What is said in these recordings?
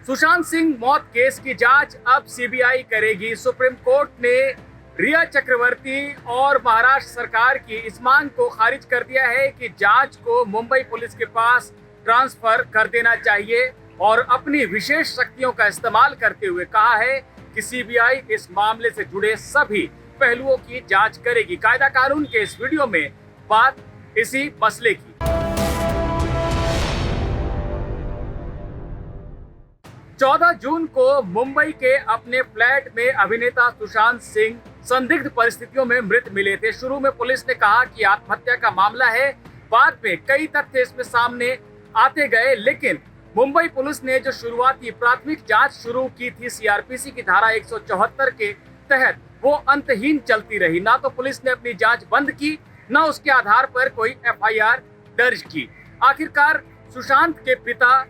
सुशांत सिंह मौत केस की जांच अब सीबीआई करेगी। सुप्रीम कोर्ट ने रिया चक्रवर्ती और महाराष्ट्र सरकार की इस मांग को खारिज कर दिया है कि जांच को मुंबई पुलिस के पास ट्रांसफर कर देना चाहिए और अपनी विशेष शक्तियों का इस्तेमाल करते हुए कहा है कि सीबीआई इस मामले से जुड़े सभी पहलुओं की जांच करेगी। कायदा कानून के इस वीडियो में बात इसी मसले की। 14 जून को मुंबई के अपने फ्लैट में अभिनेता सुशांत सिंह संदिग्ध परिस्थितियों में मृत मिले थे। शुरू में पुलिस ने कहा कि आत्महत्या का मामला है, बाद में कई तथ्य इसमें सामने आते गए, लेकिन मुंबई पुलिस ने जो शुरुआती प्राथमिक जांच शुरू की थी सीआरपीसी की धारा 174 के तहत, वो अंतहीन चलती रही। ना तो पुलिस ने अपनी जांच बंद की, न उसके आधार पर कोई एफआईआर दर्ज की। आखिरकार सुशांत के पिता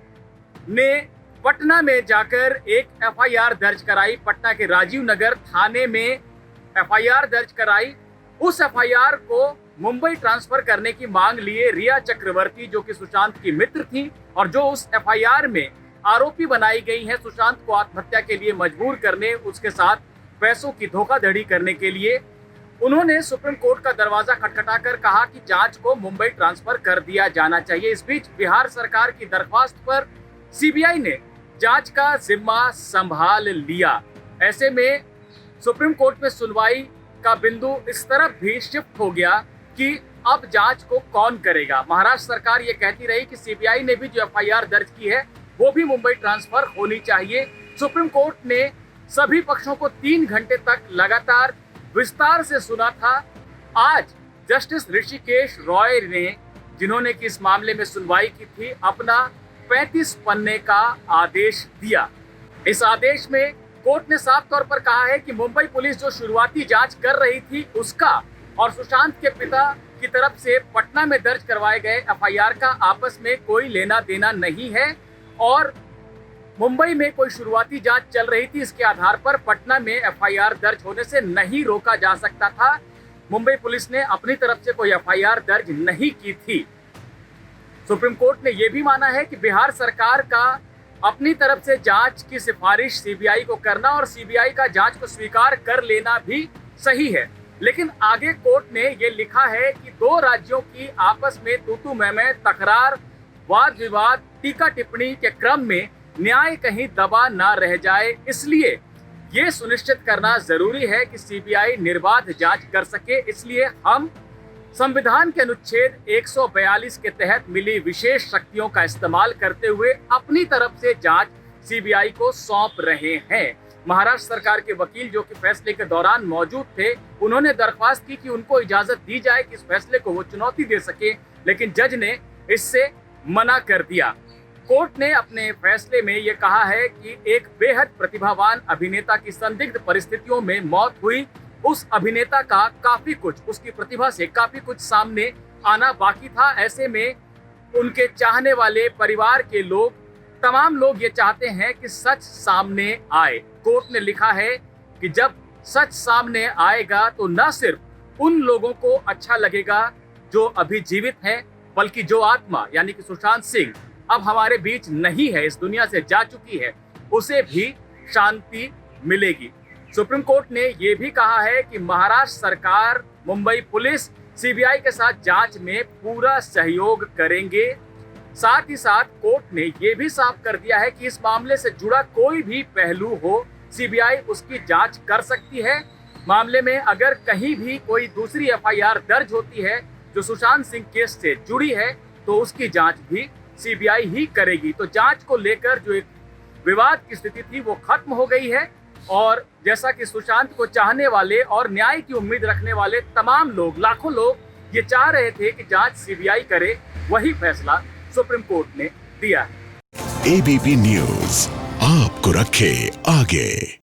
ने पटना में जाकर एक एफआईआर दर्ज कराई, पटना के राजीव नगर थाने में एफआईआर दर्ज कराई। उस एफआईआर को मुंबई ट्रांसफर करने की मांग लिए रिया चक्रवर्ती, जो कि सुशांत की मित्र थी और जो उस एफआईआर में आरोपी बनाई गई है सुशांत को आत्महत्या के लिए मजबूर करने, उसके साथ पैसों की धोखाधड़ी करने के लिए। उन्होंने सुप्रीम कोर्ट का दरवाजा खटखटाकर कहा कि जांच को मुंबई ट्रांसफर कर दिया जाना चाहिए। इस बीच बिहार सरकार की दरख्वास्त पर सीबीआई ने जांच का जिम्मा संभाल लिया। ऐसे में सुप्रीम कोर्ट में सुनवाई का बिंदु इस तरफ भी शिफ्ट हो गया कि अब जांच को कौन करेगा। महाराष्ट्र सरकार ये कहती रही कि सीबीआई ने भी जो एफआईआर दर्ज की है वो भी मुंबई ट्रांसफर होनी चाहिए। सुप्रीम कोर्ट ने सभी पक्षों को 3 घंटे तक लगातार विस्तार से सुना था। आज जस्टिस ऋषिकेश रॉय ने, जिन्होंने कि इस मामले में सुनवाई की थी, अपना 35 पन्ने का आदेश दिया। इस आदेश में कोर्ट ने साफ तौर पर कहा है कि मुंबई पुलिस जो शुरुआती जांच कर रही थी उसका और सुशांत के पिता की तरफ से पटना में दर्ज करवाए गए एफआईआर का आपस में कोई लेना देना नहीं है और मुंबई में कोई शुरुआती जांच चल रही थी, इसके आधार पर पटना में एफआईआर दर्ज होने से नहीं रोका जा सकता था। मुंबई पुलिस ने अपनी तरफ से कोई एफआईआर दर्ज नहीं की थी। सुप्रीम कोर्ट ने यह भी माना है कि बिहार सरकार का अपनी तरफ से जांच की सिफारिश सीबीआई को करना और सीबीआई का जांच को स्वीकार कर लेना भी सही है, लेकिन आगे कोर्ट ने ये लिखा है कि 2 राज्यों की आपस में तू-तू मैं-मैं, तकरार, वाद विवाद, टीका टिप्पणी के क्रम में न्याय कहीं दबा ना रह जाए, इसलिए ये सुनिश्चित करना जरूरी है कि सीबीआई निर्बाध जांच कर सके। इसलिए हम संविधान के अनुच्छेद 142 के तहत मिली विशेष शक्तियों का इस्तेमाल करते हुए अपनी तरफ से जांच सीबीआई को सौंप रहे हैं। महाराष्ट्र सरकार के वकील, जो कि फैसले के दौरान मौजूद थे, उन्होंने दरख्वास्त की कि उनको इजाजत दी जाए कि इस फैसले को वो चुनौती दे सके, लेकिन जज ने इससे मना कर दिया। कोर्ट ने अपने फैसले में ये कहा है कि एक बेहद प्रतिभावान अभिनेता की संदिग्ध परिस्थितियों में मौत हुई। उस अभिनेता का काफी कुछ, उसकी प्रतिभा से काफी कुछ सामने आना बाकी था। ऐसे में उनके चाहने वाले परिवार के लोग, तमाम लोग ये चाहते हैं कि सच सामने आए। कोर्ट ने लिखा है कि जब सच सामने आएगा तो न सिर्फ उन लोगों को अच्छा लगेगा जो अभी जीवित हैं, बल्कि जो आत्मा यानी कि सुशांत सिंह अब हमारे बीच नहीं है, इस दुनिया से जा चुकी है, उसे भी शांति मिलेगी। सुप्रीम कोर्ट ने यह भी कहा है कि महाराष्ट्र सरकार, मुंबई पुलिस सीबीआई के साथ जांच में पूरा सहयोग करेंगे। साथ ही साथ कोर्ट ने यह भी साफ कर दिया है कि इस मामले से जुड़ा कोई भी पहलू हो, सीबीआई उसकी जांच कर सकती है। मामले में अगर कहीं भी कोई दूसरी एफआईआर दर्ज होती है जो सुशांत सिंह केस से जुड़ी है, तो उसकी जांच भी सीबीआई ही करेगी। तो जांच को लेकर जो एक विवाद की स्थिति थी वो खत्म हो गई है और जैसा कि सुशांत को चाहने वाले और न्याय की उम्मीद रखने वाले तमाम लोग, लाखों लोग ये चाह रहे थे कि जांच सीबीआई करे, वही फैसला सुप्रीम कोर्ट ने दिया है। एबीपी न्यूज आपको रखे आगे।